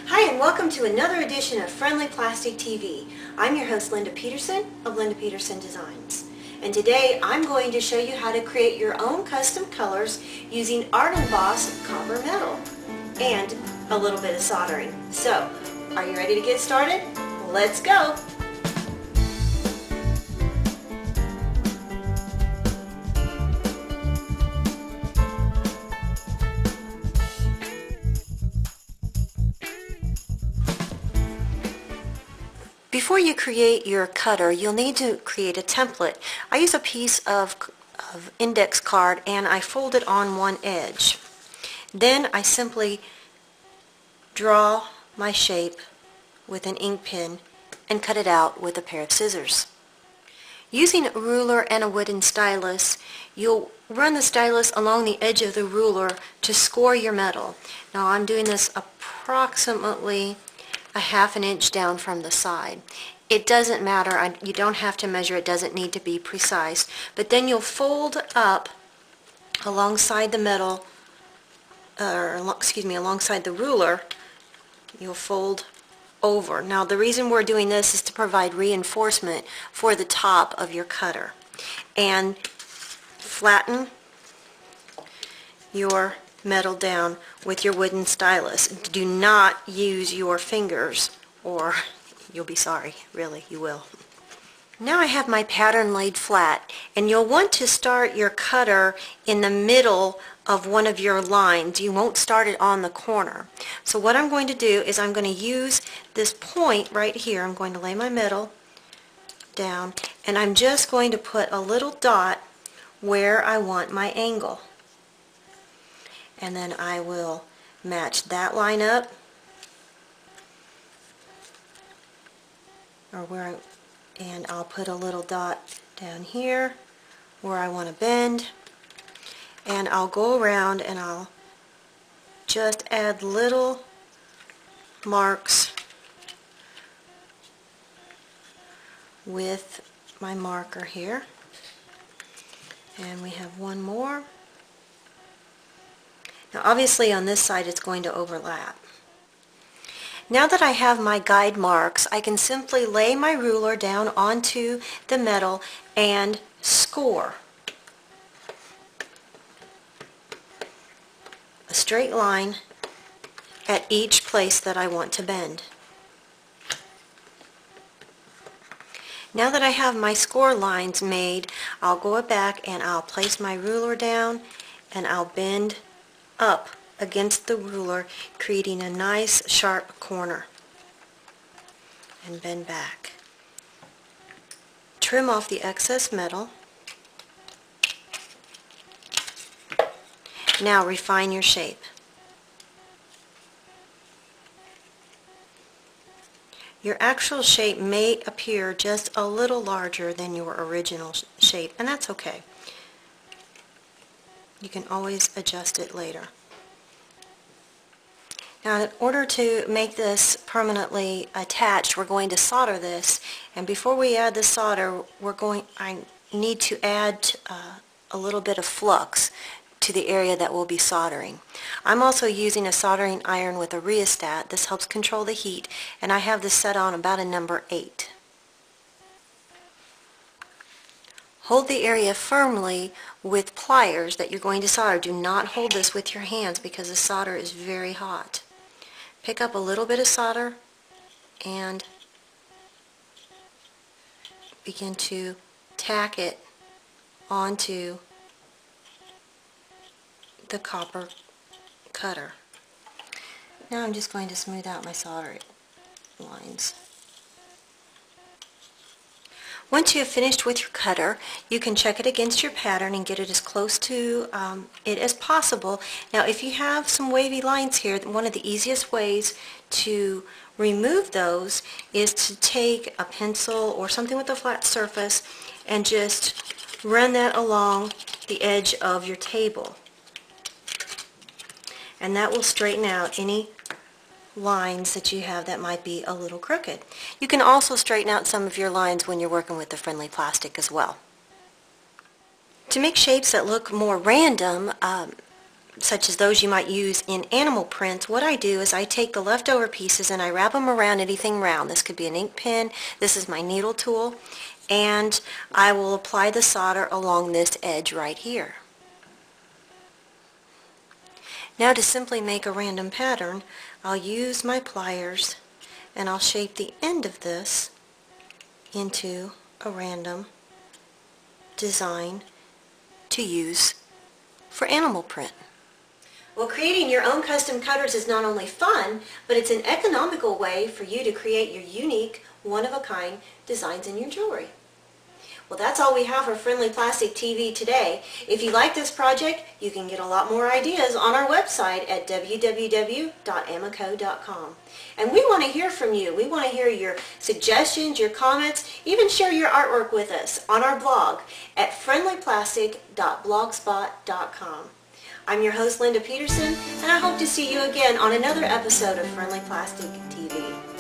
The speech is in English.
Hi and welcome to another edition of Friendly Plastic TV. I'm your host Linda Peterson of Linda Peterson Designs. And today I'm going to show you how to create your own custom colors using ArtEmboss copper metal and a little bit of soldering. So, are you ready to get started? Let's go! Before you create your cutter, you'll need to create a template. I use a piece of index card and I fold it on one edge. Then I simply draw my shape with an ink pen and cut it out with a pair of scissors. Using a ruler and a wooden stylus, you'll run the stylus along the edge of the ruler to score your metal. Now I'm doing this approximately a ½ inch down from the side. It doesn't matter, you don't have to measure, it doesn't need to be precise, but then you'll fold up alongside the metal, alongside the ruler, you'll fold over. Now the reason we're doing this is to provide reinforcement for the top of your cutter. And flatten your metal down with your wooden stylus. Do not use your fingers or you'll be sorry. Really, you will. Now I have my pattern laid flat, and you'll want to start your cutter in the middle of one of your lines. You won't start it on the corner. So what I'm going to do is I'm going to use this point right here. I'm going to lay my metal down and I'm just going to put a little dot where I want my angle. And then I will match that line up and I'll put a little dot down here where I want to bend, and I'll go around and I'll just add little marks with my marker here, and we have one more. Now obviously on this side it's going to overlap. Now that I have my guide marks, I can simply lay my ruler down onto the metal and score a straight line at each place that I want to bend. Now that I have my score lines made, I'll go back and I'll place my ruler down and I'll bend up against the ruler, creating a nice sharp corner, and bend back. Trim off the excess metal. Now refine your shape. Your actual shape may appear just a little larger than your original shape, and that's okay. You can always adjust it later. Now in order to make this permanently attached, we're going to solder this, and before we add the solder, I need to add a little bit of flux to the area that we'll be soldering. I'm also using a soldering iron with a rheostat. This helps control the heat, and I have this set on about a number 8. Hold the area firmly with pliers that you're going to solder. Do not hold this with your hands because the solder is very hot. Pick up a little bit of solder and begin to tack it onto the copper cutter. Now I'm just going to smooth out my solder lines. Once you have finished with your cutter, you can check it against your pattern and get it as close to it as possible. Now if you have some wavy lines here, one of the easiest ways to remove those is to take a pencil or something with a flat surface and just run that along the edge of your table. And that will straighten out any lines that you have that might be a little crooked. You can also straighten out some of your lines when you're working with the friendly plastic as well. To make shapes that look more random, such as those you might use in animal prints, what I do is I take the leftover pieces and I wrap them around anything round. This could be an ink pen, this is my needle tool, and I will apply the solder along this edge right here. Now to simply make a random pattern, I'll use my pliers and I'll shape the end of this into a random design to use for animal print. Well, creating your own custom cutters is not only fun, but it's an economical way for you to create your unique, one-of-a-kind designs in your jewelry. Well, that's all we have for Friendly Plastic TV today. If you like this project, you can get a lot more ideas on our website at www.amaco.com. And we want to hear from you. We want to hear your suggestions, your comments, even share your artwork with us on our blog at friendlyplastic.blogspot.com. I'm your host, Linda Peterson, and I hope to see you again on another episode of Friendly Plastic TV.